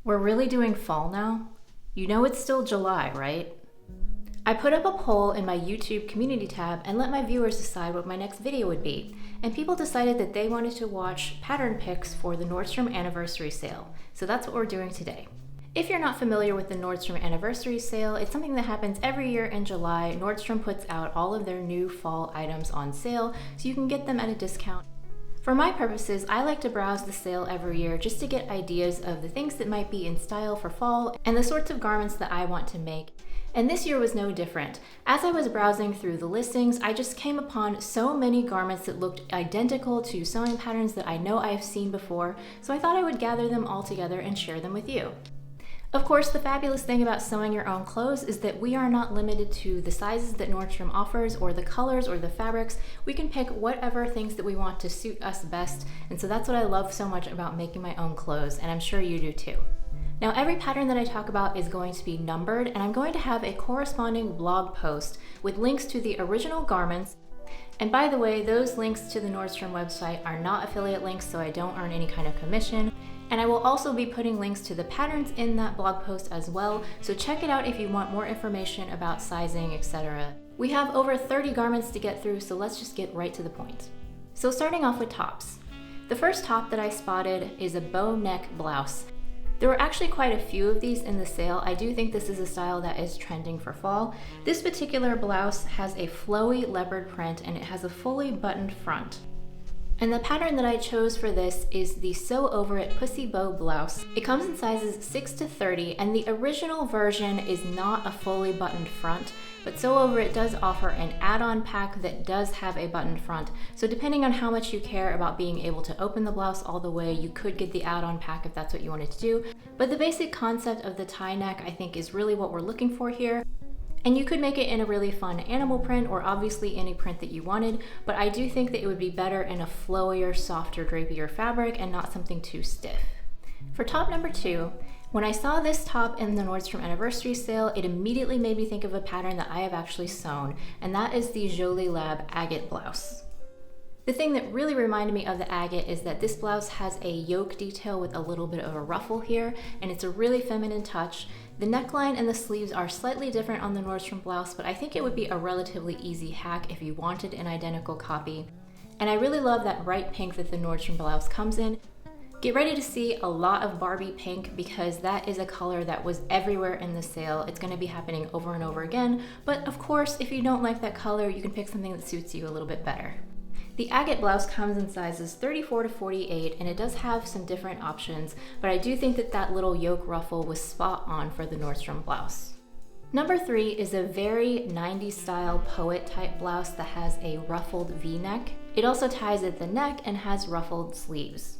We're really doing fall now? You know it's still July, right? I put up a poll in my YouTube community tab and let my viewers decide what my next video would be, and people decided that they wanted to watch pattern picks for the Nordstrom Anniversary sale, so that's what we're doing today. If you're not familiar with the Nordstrom Anniversary sale, it's something that happens every year in July. Nordstrom puts out all of their new fall items on sale, so you can get them at a discount. For my purposes, I like to browse the sale every year just to get ideas of the things that might be in style for fall and the sorts of garments that I want to make. And this year was no different. As I was browsing through the listings, I just came upon so many garments that looked identical to sewing patterns that I know I've seen before, so I thought I would gather them all together and share them with you. Of course, the fabulous thing about sewing your own clothes is that we are not limited to the sizes that Nordstrom offers or the colors or the fabrics. We can pick whatever things that we want to suit us best, and so that's what I love so much about making my own clothes, and I'm sure you do too. Now, every pattern that I talk about is going to be numbered, and I'm going to have a corresponding blog post with links to the original garments. And by the way, those links to the Nordstrom website are not affiliate links, so I don't earn any kind of commission. And I will also be putting links to the patterns in that blog post as well, so check it out if you want more information about sizing, etc. We have over 30 garments to get through, so let's just get right to the point. So starting off with tops. The first top that I spotted is a bow neck blouse. There were actually quite a few of these in the sale. I do think this is a style that is trending for fall. This particular blouse has a flowy leopard print and it has a fully buttoned front. And the pattern that I chose for this is the Sew Over It Pussy Bow blouse. It comes in sizes 6 to 30, and the original version is not a fully buttoned front, but Sew Over It does offer an add-on pack that does have a buttoned front. So depending on how much you care about being able to open the blouse all the way, you could get the add-on pack if that's what you wanted to do. But the basic concept of the tie neck, I think, is really what we're looking for here. And you could make it in a really fun animal print or obviously any print that you wanted, but I do think that it would be better in a flowier, softer, drapier fabric and not something too stiff. For top number 2, when I saw this top in the Nordstrom Anniversary sale, it immediately made me think of a pattern that I have actually sewn, and that is the Jolie Lab agate blouse. The thing that really reminded me of the agate is that this blouse has a yoke detail with a little bit of a ruffle here, and it's a really feminine touch. The neckline and the sleeves are slightly different on the Nordstrom blouse, but I think it would be a relatively easy hack if you wanted an identical copy. And I really love that bright pink that the Nordstrom blouse comes in. Get ready to see a lot of Barbie pink because that is a color that was everywhere in the sale. It's going to be happening over and over again, but of course, if you don't like that color, you can pick something that suits you a little bit better. The agate blouse comes in sizes 34 to 48, and it does have some different options, but I do think that that little yoke ruffle was spot on for the Nordstrom blouse. Number 3 is a very 90s style poet type blouse that has a ruffled V-neck. It also ties at the neck and has ruffled sleeves.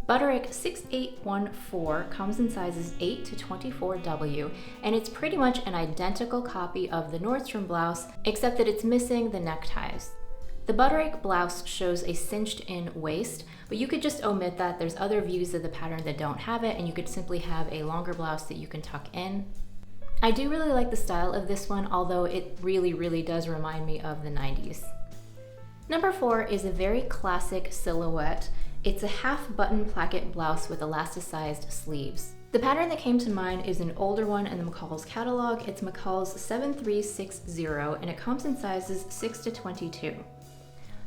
Butterick 6814 comes in sizes 8 to 24W, and it's pretty much an identical copy of the Nordstrom blouse, except that it's missing the neckties. The Butterick blouse shows a cinched-in waist, but you could just omit that. There's other views of the pattern that don't have it, and you could simply have a longer blouse that you can tuck in. I do really like the style of this one, although it really does remind me of the 90s. Number 4 is a very classic silhouette. It's a half-button placket blouse with elasticized sleeves. The pattern that came to mind is an older one in the McCall's catalog. It's McCall's 7360, and it comes in sizes 6 to 22.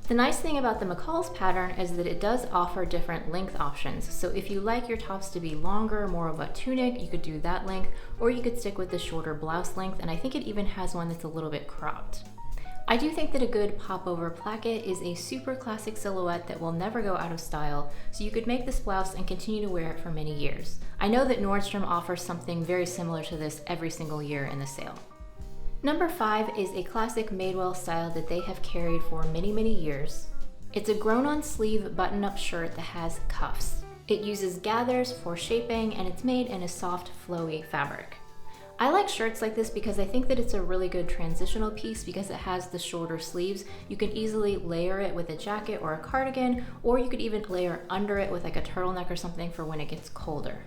The nice thing about the McCall's pattern is that it does offer different length options. So if you like your tops to be longer, more of a tunic, you could do that length, or you could stick with the shorter blouse length, and I think it even has one that's a little bit cropped. I do think that a good pop-over placket is a super classic silhouette that will never go out of style, so you could make this blouse and continue to wear it for many years. I know that Nordstrom offers something very similar to this every single year in the sale. Number 5 is a classic Madewell style that they have carried for many years. It's a grown-on sleeve button-up shirt that has cuffs. It uses gathers for shaping, and it's made in a soft, flowy fabric. I like shirts like this because I think that it's a really good transitional piece because it has the shorter sleeves. You can easily layer it with a jacket or a cardigan, or you could even layer under it with like a turtleneck or something for when it gets colder.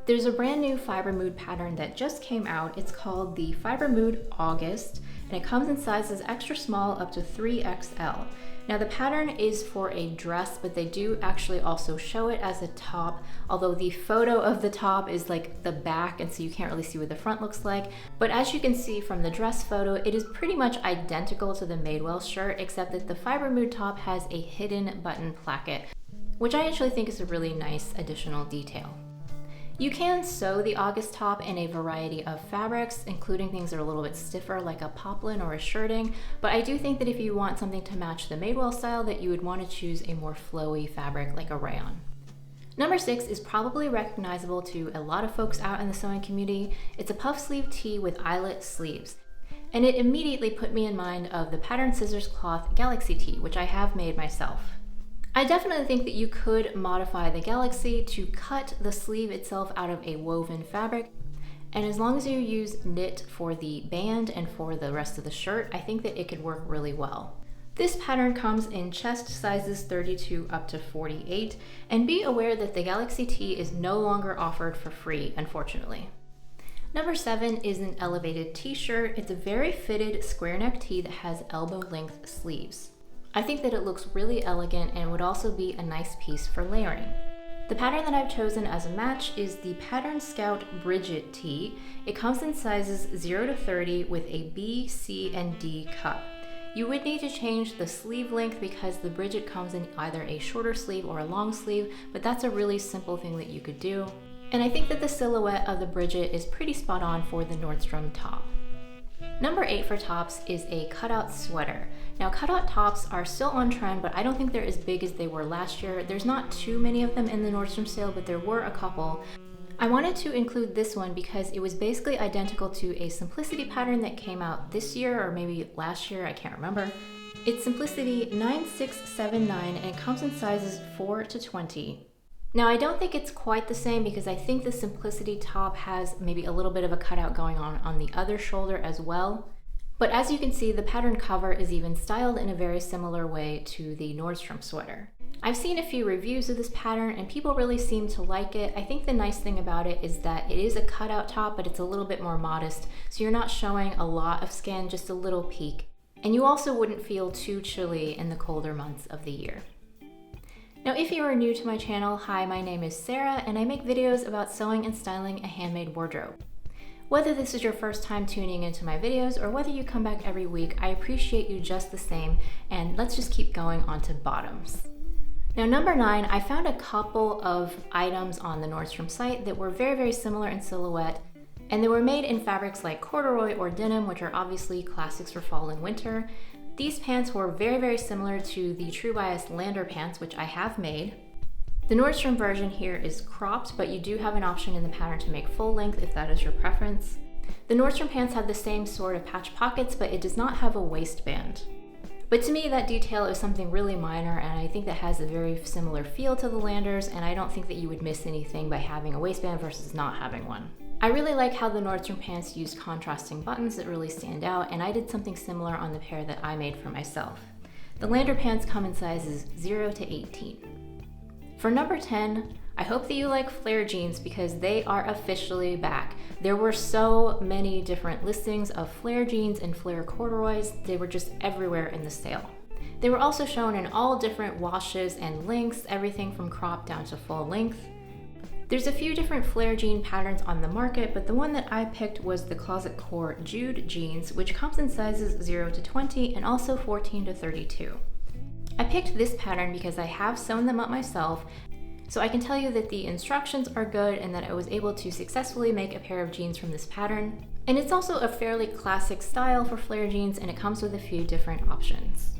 There's a brand new Fiber Mood pattern that just came out. It's called the Fiber Mood August, and it comes in sizes extra small up to 3XL. Now the pattern is for a dress, but they do actually also show it as a top, although the photo of the top is like the back, and so you can't really see what the front looks like. But as you can see from the dress photo, it is pretty much identical to the Madewell shirt, except that the Fiber Mood top has a hidden button placket, which I actually think is a really nice additional detail. You can sew the August top in a variety of fabrics, including things that are a little bit stiffer like a poplin or a shirting, but I do think that if you want something to match the Madewell style, that you would want to choose a more flowy fabric like a rayon. Number 6 is probably recognizable to a lot of folks out in the sewing community. It's a puff sleeve tee with eyelet sleeves, and it immediately put me in mind of the Pattern Scissors Cloth Galaxy tee, which I have made myself. I definitely think that you could modify the Galaxy to cut the sleeve itself out of a woven fabric, and as long as you use knit for the band and for the rest of the shirt, I think that it could work really well. This pattern comes in chest sizes 32 up to 48, and be aware that the Galaxy tee is no longer offered for free, unfortunately. Number 7 is an elevated t-shirt. It's a very fitted square neck tee that has elbow length sleeves. I think that it looks really elegant and would also be a nice piece for layering. The pattern that I've chosen as a match is the Pattern Scout Bridget tee. It comes in sizes 0 to 30 with a B, C, and D cup. You would need to change the sleeve length because the Bridget comes in either a shorter sleeve or a long sleeve, but that's a really simple thing that you could do. And I think that the silhouette of the Bridget is pretty spot on for the Nordstrom top. Number 8 for tops is a cutout sweater. Now cutout tops are still on trend, but I don't think they're as big as they were last year. There's not too many of them in the Nordstrom sale, but there were a couple. I wanted to include this one because it was basically identical to a Simplicity pattern that came out this year or maybe last year, I can't remember. It's Simplicity 9679 and it comes in sizes 4 to 20. Now I don't think it's quite the same because I think the Simplicity top has maybe a little bit of a cutout going on the other shoulder as well. But as you can see, the pattern cover is even styled in a very similar way to the Nordstrom sweater. I've seen a few reviews of this pattern and people really seem to like it. I think the nice thing about it is that it is a cutout top, but it's a little bit more modest, so you're not showing a lot of skin, just a little peek. And you also wouldn't feel too chilly in the colder months of the year. Now, if you are new to my channel, hi, my name is Sarah, and I make videos about sewing and styling a handmade wardrobe. Whether this is your first time tuning into my videos or whether you come back every week, I appreciate you just the same, and let's just keep going on to bottoms. Now, number 9, I found a couple of items on the Nordstrom site that were very, very similar in silhouette, and they were made in fabrics like corduroy or denim, which are obviously classics for fall and winter. These pants were very, very similar to the True Bias Lander pants, which I have made. The Nordstrom version here is cropped, but you do have an option in the pattern to make full length if that is your preference. The Nordstrom pants have the same sort of patch pockets, but it does not have a waistband. But to me, that detail is something really minor, and I think that has a very similar feel to the Landers, and I don't think that you would miss anything by having a waistband versus not having one. I really like how the Nordstrom pants use contrasting buttons that really stand out, and I did something similar on the pair that I made for myself. The Lander pants come in sizes 0 to 18. For number 10, I hope that you like flare jeans because they are officially back. There were so many different listings of flare jeans and flare corduroys. They were just everywhere in the sale. They were also shown in all different washes and lengths, everything from crop down to full length. There's a few different flare jean patterns on the market, but the one that I picked was the Closet Core Jude jeans, which comes in sizes 0 to 20 and also 14 to 32. I picked this pattern because I have sewn them up myself, so I can tell you that the instructions are good and that I was able to successfully make a pair of jeans from this pattern. And it's also a fairly classic style for flare jeans, and it comes with a few different options.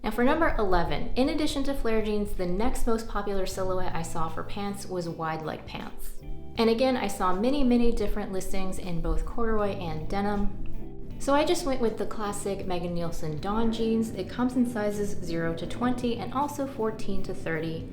Now for number 11, in addition to flare jeans, the next most popular silhouette I saw for pants was wide leg pants. And again, I saw many different listings in both corduroy and denim. So I just went with the classic Megan Nielsen Dawn jeans. It comes in sizes 0 to 20 and also 14 to 30.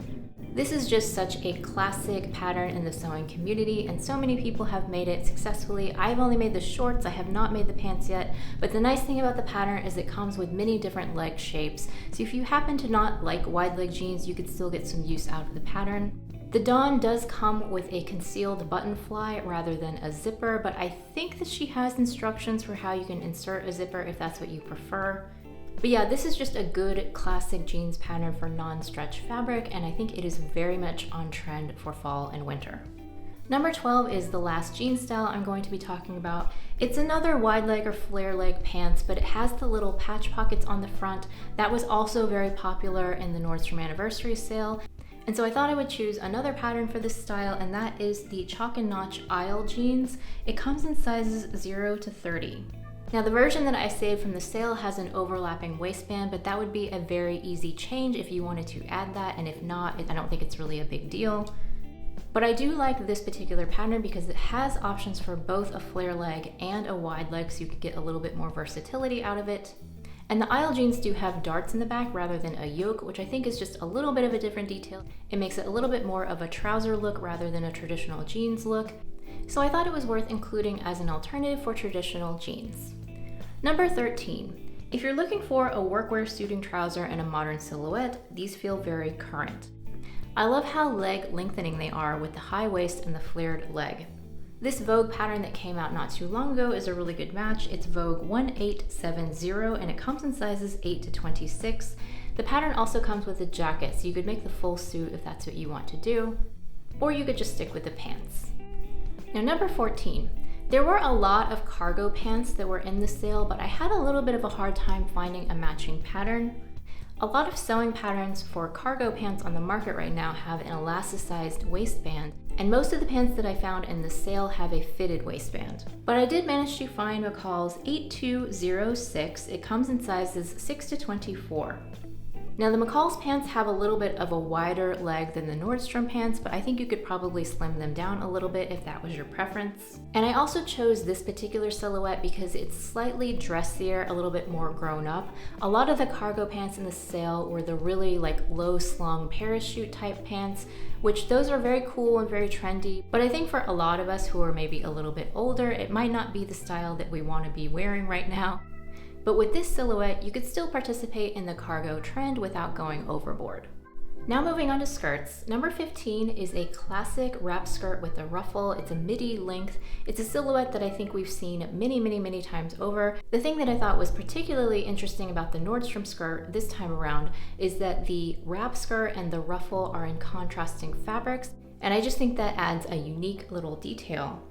This is just such a classic pattern in the sewing community, and so many people have made it successfully. I've only made the shorts, I have not made the pants yet, but the nice thing about the pattern is it comes with many different leg shapes. So if you happen to not like wide leg jeans, you could still get some use out of the pattern. The Dawn does come with a concealed button fly rather than a zipper, but I think that she has instructions for how you can insert a zipper if that's what you prefer. But yeah, this is just a good classic jeans pattern for non-stretch fabric, and I think it is very much on trend for fall and winter. Number 12 is the last jean style I'm going to be talking about. It's another wide leg or flare leg pants, but it has the little patch pockets on the front. That was also very popular in the Nordstrom Anniversary sale. And so I thought I would choose another pattern for this style, and that is the chalk and notch aisle jeans. It comes in sizes 0 to 30. Now the version that I saved from the sale has an overlapping waistband, but that would be a very easy change if you wanted to add that, and if not, I don't think it's really a big deal. But I do like this particular pattern because it has options for both a flare leg and a wide leg, so you could get a little bit more versatility out of it. And the aisle jeans do have darts in the back rather than a yoke, which I think is just a little bit of a different detail. It makes it a little bit more of a trouser look rather than a traditional jeans look. So I thought it was worth including as an alternative for traditional jeans. Number 13. If you're looking for a workwear suiting trouser and a modern silhouette, these feel very current. I love how leg lengthening they are with the high waist and the flared leg. This Vogue pattern that came out not too long ago is a really good match. It's Vogue 1870 and it comes in sizes 8 to 26. The pattern also comes with a jacket, so you could make the full suit if that's what you want to do, or you could just stick with the pants. Now number 14. There were a lot of cargo pants that were in the sale, but I had a little bit of a hard time finding a matching pattern. A lot of sewing patterns for cargo pants on the market right now have an elasticized waistband, and most of the pants that I found in the sale have a fitted waistband. But I did manage to find McCall's 8206. It comes in sizes 6 to 24. Now the McCall's pants have a little bit of a wider leg than the Nordstrom pants, but I think you could probably slim them down a little bit if that was your preference. And I also chose this particular silhouette because it's slightly dressier, a little bit more grown up. A lot of the cargo pants in the sale were the really low slung parachute type pants, which those are very cool and very trendy. But I think for a lot of us who are maybe a little bit older, it might not be the style that we want to be wearing right now. But with this silhouette, you could still participate in the cargo trend without going overboard. Now moving on to skirts. Number 15 is a classic wrap skirt with a ruffle. It's a midi length. It's a silhouette that I think we've seen many times over. The thing that I thought was particularly interesting about the Nordstrom skirt this time around is that the wrap skirt and the ruffle are in contrasting fabrics, and I just think that adds a unique little detail.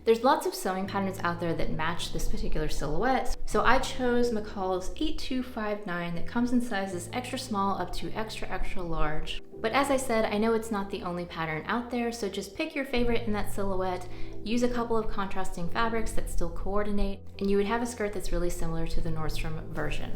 There's lots of sewing patterns out there that match this particular silhouette, so I chose McCall's 8259 that comes in sizes extra small up to extra large. But as I said, I know it's not the only pattern out there, so just pick your favorite in that silhouette, use a couple of contrasting fabrics that still coordinate, and you would have a skirt that's really similar to the Nordstrom version.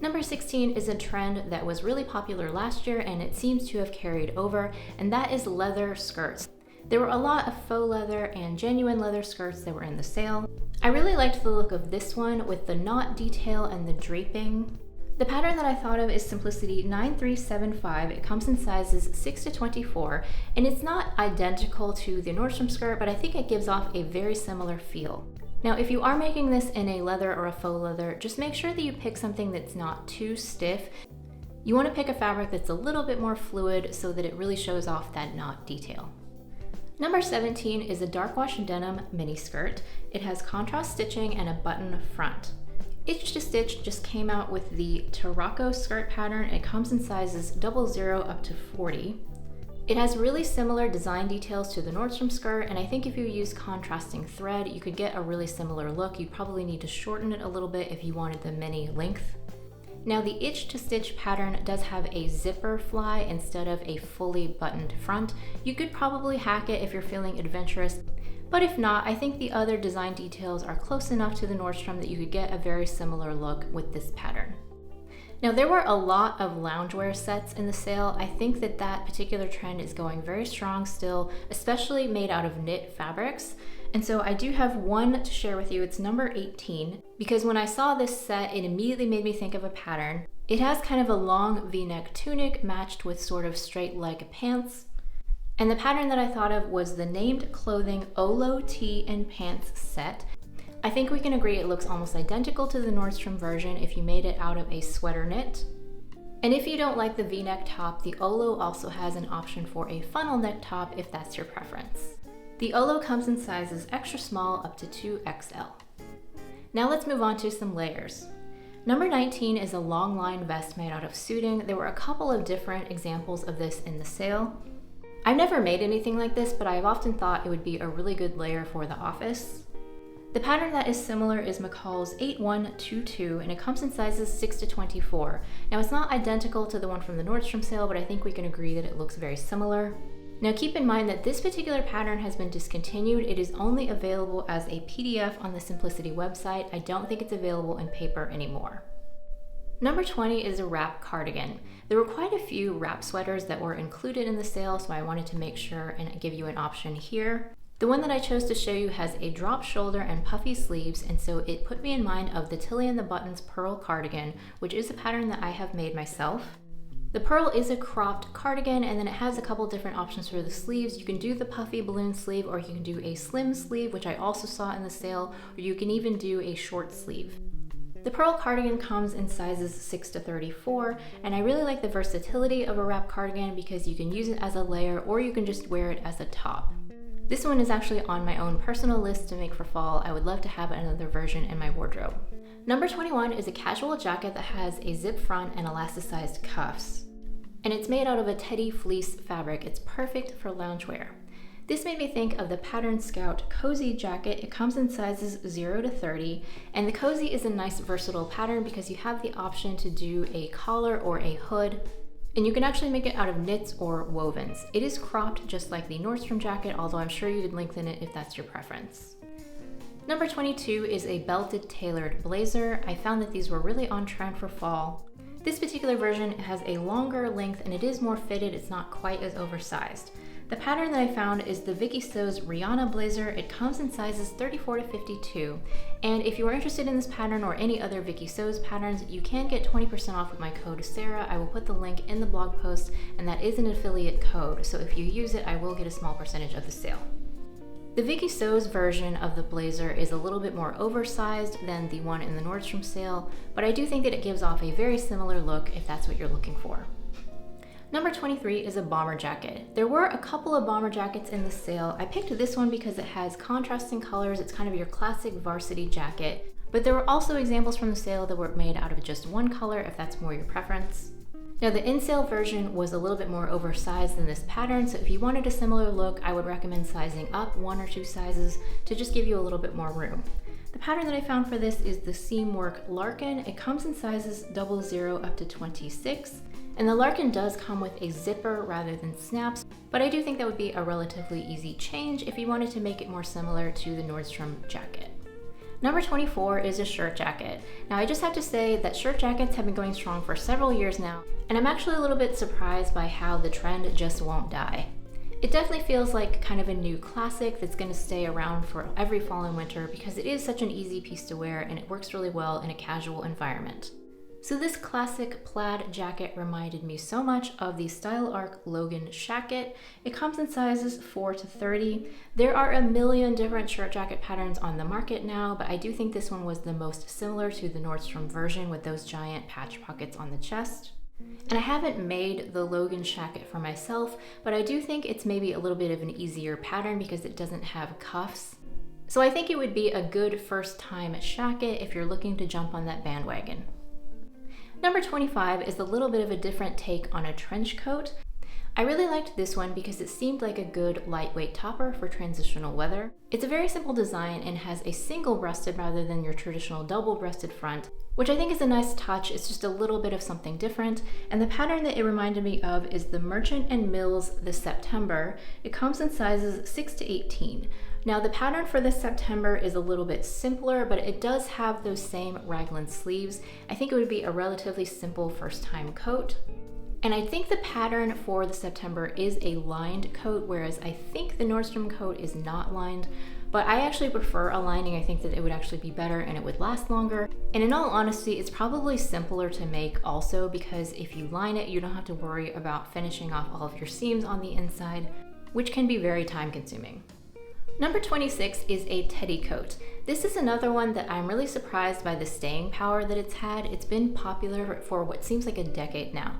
Number 16 is a trend that was really popular last year and it seems to have carried over, and that is leather skirts. There were a lot of faux leather and genuine leather skirts that were in the sale. I really liked the look of this one with the knot detail and the draping. The pattern that I thought of is Simplicity 9375. It comes in sizes 6 to 24, and it's not identical to the Nordstrom skirt, but I think it gives off a very similar feel. Now, if you are making this in a leather or a faux leather, just make sure that you pick something that's not too stiff. You want to pick a fabric that's a little bit more fluid so that it really shows off that knot detail. Number 17 is a dark wash denim mini skirt. It has contrast stitching and a button front. Itch to Stitch just came out with the Tarocco skirt pattern. It comes in sizes 00 up to 40. It has really similar design details to the Nordstrom skirt, and I think if you use contrasting thread, you could get a really similar look. You'd probably need to shorten it a little bit if you wanted the mini length. Now the Itch to Stitch pattern does have a zipper fly instead of a fully buttoned front. You could probably hack it if you're feeling adventurous, but if not, I think the other design details are close enough to the Nordstrom that you could get a very similar look with this pattern. Now there were a lot of loungewear sets in the sale. I think that that particular trend is going very strong still, especially made out of knit fabrics. And so I do have one to share with you. It's number 18, because when I saw this set, it immediately made me think of a pattern. It has kind of a long V-neck tunic matched with sort of straight leg pants. And the pattern that I thought of was the Named Clothing Olo tee and pants set. I think we can agree it looks almost identical to the Nordstrom version if you made it out of a sweater knit. And if you don't like the V-neck top, the Olo also has an option for a funnel neck top if that's your preference. The Olo comes in sizes extra small up to 2XL. Now let's move on to some layers. Number 19 is a long line vest made out of suiting. There were a couple of different examples of this in the sale. I've never made anything like this, but I've often thought it would be a really good layer for the office. The pattern that is similar is McCall's 8122, and it comes in sizes 6 to 24. Now it's not identical to the one from the Nordstrom sale, but I think we can agree that it looks very similar. Now keep in mind that this particular pattern has been discontinued. It is only available as a PDF on the Simplicity website. I don't think it's available in paper anymore. Number 20 is a wrap cardigan. There were quite a few wrap sweaters that were included in the sale, so I wanted to make sure and give you an option here. The one that I chose to show you has a drop shoulder and puffy sleeves, and so it put me in mind of the Tilly and the Buttons pearl cardigan, which is a pattern that I have made myself. The pearl is a cropped cardigan, and then it has a couple different options for the sleeves. You can do the puffy balloon sleeve, or you can do a slim sleeve, which I also saw in the sale, or you can even do a short sleeve. The pearl cardigan comes in sizes 6 to 34, and I really like the versatility of a wrap cardigan because you can use it as a layer or you can just wear it as a top. This one is actually on my own personal list to make for fall. I would love to have another version in my wardrobe. Number 21 is a casual jacket that has a zip front and elasticized cuffs. And it's made out of a teddy fleece fabric. It's perfect for loungewear. This made me think of the Pattern Scout Cozy jacket. It comes in sizes 0 to 30, and the cozy is a nice versatile pattern because you have the option to do a collar or a hood, and you can actually make it out of knits or wovens. It is cropped just like the Nordstrom jacket, although I'm sure you could lengthen it if that's your preference. Number 22 is a belted tailored blazer. I found that these were really on trend for fall. This particular version has a longer length and it is more fitted. It's not quite as oversized. The pattern that I found is the Vicky So's Rihanna blazer. It comes in sizes 34 to 52. And if you are interested in this pattern or any other Vicky So's patterns, you can get 20% off with my code Sarah. I will put the link in the blog post, and that is an affiliate code. So if you use it, I will get a small percentage of the sale. The Vicky So's version of the blazer is a little bit more oversized than the one in the Nordstrom sale, but I do think that it gives off a very similar look if that's what you're looking for. Number 23 is a bomber jacket. There were a couple of bomber jackets in the sale. I picked this one because it has contrasting colors. It's kind of your classic varsity jacket, but there were also examples from the sale that were made out of just one color if that's more your preference. Now the in-sale version was a little bit more oversized than this pattern, so if you wanted a similar look, I would recommend sizing up 1 or 2 sizes to just give you a little bit more room. The pattern that I found for this is the seam work Larkin. It comes in sizes 00 up to 26, and the Larkin does come with a zipper rather than snaps, but I do think that would be a relatively easy change if you wanted to make it more similar to the Nordstrom jacket. Number 24 is a shirt jacket. Now I just have to say that shirt jackets have been going strong for several years now, and I'm actually a little bit surprised by how the trend just won't die. It definitely feels like kind of a new classic that's going to stay around for every fall and winter because it is such an easy piece to wear and it works really well in a casual environment. So this classic plaid jacket reminded me so much of the Style Arc Logan Shacket. It comes in sizes 4 to 30. There are a million different shirt jacket patterns on the market now, but I do think this one was the most similar to the Nordstrom version with those giant patch pockets on the chest. And I haven't made the Logan Shacket for myself, but I do think it's maybe a little bit of an easier pattern because it doesn't have cuffs. So I think it would be a good first time shacket if you're looking to jump on that bandwagon. Number 25 is a little bit of a different take on a trench coat. I really liked this one because it seemed like a good lightweight topper for transitional weather. It's a very simple design and has a single breasted rather than your traditional double breasted front, which I think is a nice touch. It's just a little bit of something different. And the pattern that it reminded me of is the Merchant & Mills this September. It comes in sizes 6 to 18. Now the pattern for this September is a little bit simpler, but it does have those same raglan sleeves. I think it would be a relatively simple first time coat. And I think the pattern for the September is a lined coat, whereas I think the Nordstrom coat is not lined, but I actually prefer a lining. I think that it would actually be better and it would last longer. And in all honesty, it's probably simpler to make also because if you line it, you don't have to worry about finishing off all of your seams on the inside, which can be very time consuming. Number 26 is a teddy coat. This is another one that I'm really surprised by the staying power that it's had. It's been popular for what seems like a decade now.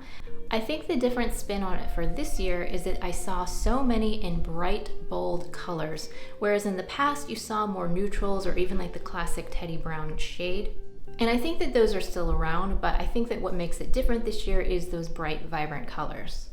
I think the different spin on it for this year is that I saw so many in bright, bold colors, whereas in the past you saw more neutrals or even like the classic teddy brown shade. And I think that those are still around, but I think that what makes it different this year is those bright, vibrant colors.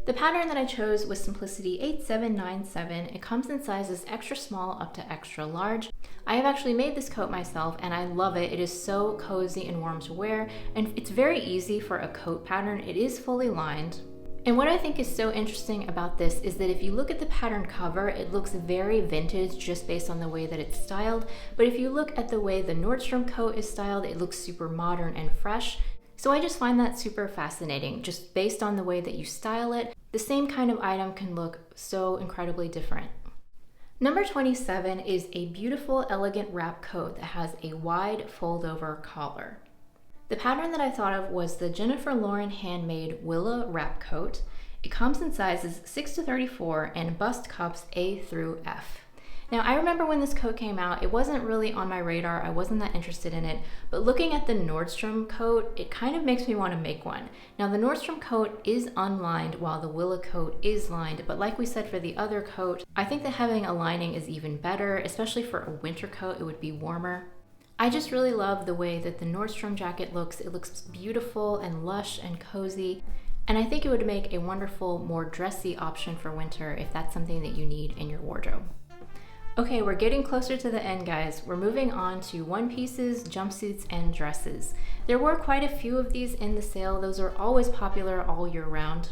The pattern that I chose was Simplicity 8797. It comes in sizes extra small up to extra large. I have actually made this coat myself and I love it. It is so cozy and warm to wear, and it's very easy for a coat pattern. It is fully lined. And what I think is so interesting about this is that if you look at the pattern cover, it looks very vintage just based on the way that it's styled. But if you look at the way the Nordstrom coat is styled, it looks super modern and fresh. So I just find that super fascinating. Just based on the way that you style it, the same kind of item can look so incredibly different. Number 27 is a beautiful, elegant wrap coat that has a wide fold-over collar. The pattern that I thought of was the Jennifer Lauren handmade Willa wrap coat. It comes in sizes 6 to 34 and bust cups A through F. Now, I remember when this coat came out, it wasn't really on my radar. I wasn't that interested in it, but looking at the Nordstrom coat, it kind of makes me want to make one. Now, the Nordstrom coat is unlined while the Willa coat is lined, but like we said for the other coat, I think that having a lining is even better, especially for a winter coat. It would be warmer. I just really love the way that the Nordstrom jacket looks. It looks beautiful and lush and cozy, and I think it would make a wonderful, more dressy option for winter if that's something that you need in your wardrobe. Okay, we're getting closer to the end, guys. We're moving on to one pieces, jumpsuits, and dresses. There were quite a few of these in the sale. Those are always popular all year round.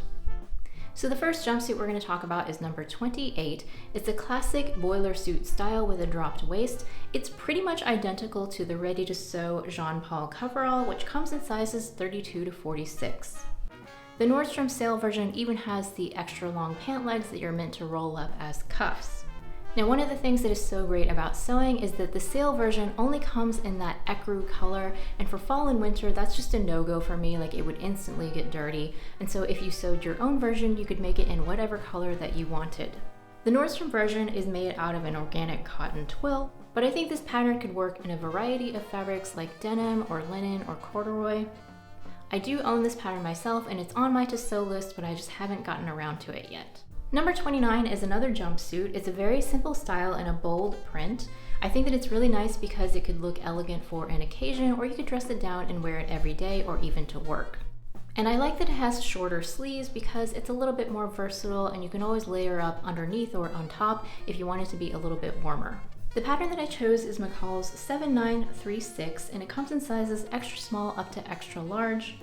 So the first jumpsuit we're going to talk about is number 28. It's a classic boiler suit style with a dropped waist. It's pretty much identical to the ready-to-sew Jean Paul coverall, which comes in sizes 32 to 46. The Nordstrom sale version even has the extra long pant legs that you're meant to roll up as cuffs. Now, one of the things that is so great about sewing is that the sale version only comes in that ecru color, and for fall and winter, that's just a no-go for me. Like, it would instantly get dirty. And so if you sewed your own version, you could make it in whatever color that you wanted. The Nordstrom version is made out of an organic cotton twill, but I think this pattern could work in a variety of fabrics like denim or linen or corduroy. I do own this pattern myself, and it's on my to-sew list, but I just haven't gotten around to it yet. Number 29 is another jumpsuit. It's a very simple style and a bold print. I think that it's really nice because it could look elegant for an occasion, or you could dress it down and wear it every day or even to work. And I like that it has shorter sleeves because it's a little bit more versatile and you can always layer up underneath or on top if you want it to be a little bit warmer. The pattern that I chose is McCall's 7936, and it comes in sizes extra small up to extra large.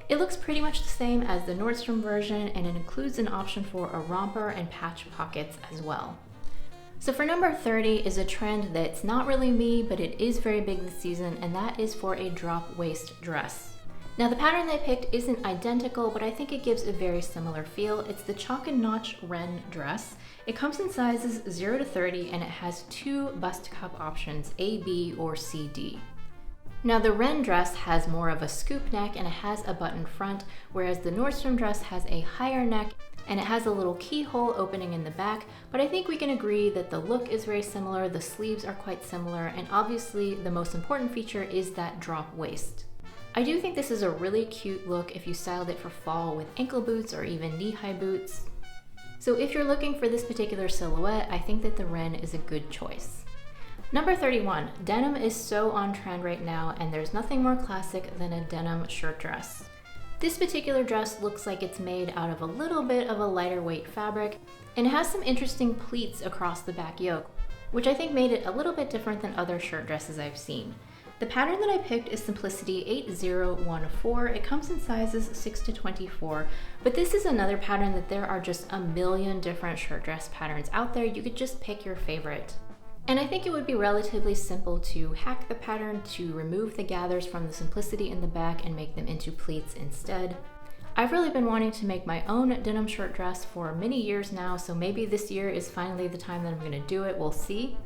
It looks pretty much the same as the Nordstrom version, and it includes an option for a romper and patch pockets as well. So for number 30 is a trend that's not really me, but it is very big this season, and that is for a drop waist dress. Now, the pattern they picked isn't identical, but I think it gives a very similar feel. It's the Chalk and Notch Wren dress. It comes in sizes 0 to 30, and it has two bust cup options, A, B, or C, D. Now, the Wren dress has more of a scoop neck and it has a button front, whereas the Nordstrom dress has a higher neck and it has a little keyhole opening in the back, but I think we can agree that the look is very similar, the sleeves are quite similar, and obviously the most important feature is that drop waist. I do think this is a really cute look if you styled it for fall with ankle boots or even knee-high boots. So if you're looking for this particular silhouette, I think that the Wren is a good choice. Number 31, denim is so on trend right now, and there's nothing more classic than a denim shirt dress. This particular dress looks like it's made out of a little bit of a lighter weight fabric, and it has some interesting pleats across the back yoke, which I think made it a little bit different than other shirt dresses I've seen. The pattern that I picked is Simplicity 8014. It comes in sizes 6 to 24, but this is another pattern that there are just a million different shirt dress patterns out there. You could just pick your favorite. And I think it would be relatively simple to hack the pattern to remove the gathers from the simplicity in the back and make them into pleats instead. I've really been wanting to make my own denim shirt dress for many years now, so maybe this year is finally the time that I'm going to do it. We'll see.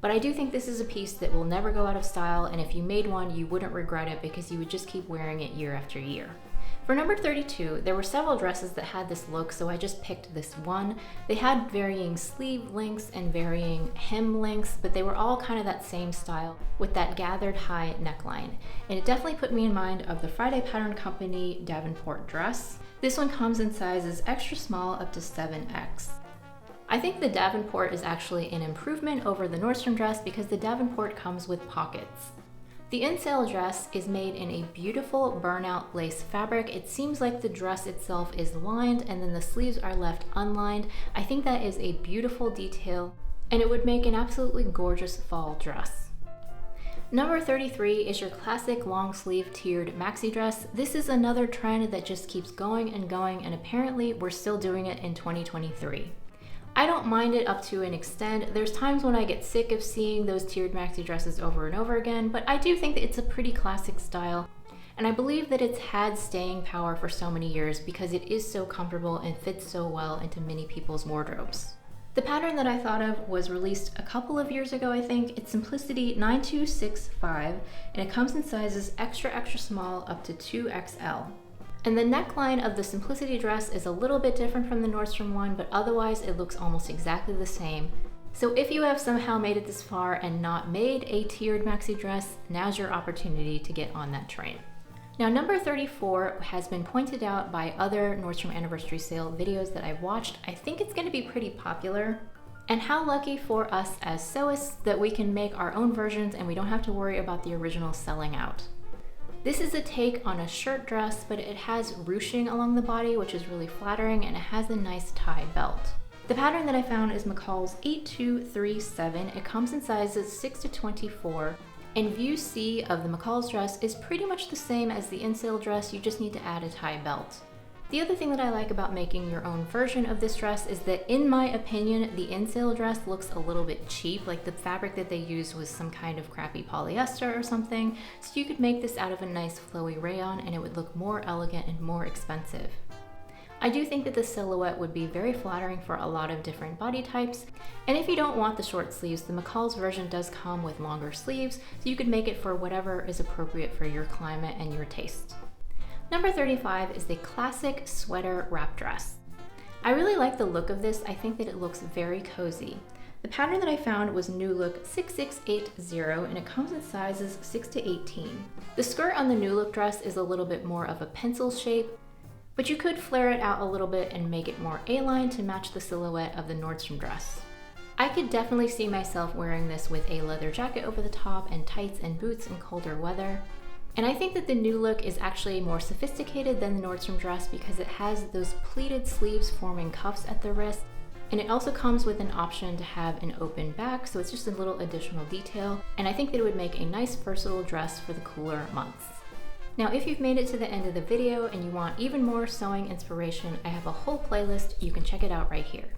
But I do think this is a piece that will never go out of style, and if you made one, you wouldn't regret it because you would just keep wearing it year after year. For number 32, there were several dresses that had this look, so I just picked this one. They had varying sleeve lengths and varying hem lengths, but they were all kind of that same style with that gathered high neckline. And it definitely put me in mind of the Friday Pattern Company Davenport dress. This one comes in sizes extra small up to 7X. I think the Davenport is actually an improvement over the Nordstrom dress because the Davenport comes with pockets. The in-sale dress is made in a beautiful burnout lace fabric. It seems like the dress itself is lined and then the sleeves are left unlined. I think that is a beautiful detail and it would make an absolutely gorgeous fall dress. Number 33 is your classic long sleeve tiered maxi dress. This is another trend that just keeps going and apparently we're still doing it in 2023. I don't mind it up to an extent. There's times when I get sick of seeing those tiered maxi dresses over and over again, but I do think that it's a pretty classic style. And I believe that it's had staying power for so many years because it is so comfortable and fits so well into many people's wardrobes. The pattern that I thought of was released a couple of years ago, I think. It's Simplicity 9265, and it comes in sizes extra small up to 2XL. And the neckline of the Simplicity dress is a little bit different from the Nordstrom one, but otherwise it looks almost exactly the same. So if you have somehow made it this far and not made a tiered maxi dress, now's your opportunity to get on that train. Now, number 34 has been pointed out by other Nordstrom Anniversary sale videos that I've watched. I think it's going to be pretty popular. And how lucky for us as sewists that we can make our own versions and we don't have to worry about the original selling out. This is a take on a shirt dress, but it has ruching along the body, which is really flattering, and it has a nice tie belt. The pattern that I found is McCall's 8237. It comes in sizes 6 to 24, and view C of the McCall's dress is pretty much the same as the in-sale dress, you just need to add a tie belt. The other thing that I like about making your own version of this dress is that, in my opinion, the in-sale dress looks a little bit cheap, like the fabric that they used was some kind of crappy polyester or something, so you could make this out of a nice flowy rayon and it would look more elegant and more expensive. I do think that the silhouette would be very flattering for a lot of different body types, and if you don't want the short sleeves, the McCall's version does come with longer sleeves, so you could make it for whatever is appropriate for your climate and your taste. Number 35 is the classic sweater wrap dress. I really like the look of this. I think that it looks very cozy. The pattern that I found was New Look 6680, and it comes in sizes 6 to 18. The skirt on the New Look dress is a little bit more of a pencil shape, but you could flare it out a little bit and make it more A-line to match the silhouette of the Nordstrom dress. I could definitely see myself wearing this with a leather jacket over the top and tights and boots in colder weather. And I think that the New Look is actually more sophisticated than the Nordstrom dress because it has those pleated sleeves forming cuffs at the wrist, and it also comes with an option to have an open back, so it's just a little additional detail, and I think that it would make a nice versatile dress for the cooler months. Now, if you've made it to the end of the video and you want even more sewing inspiration, I have a whole playlist. You can check it out right here.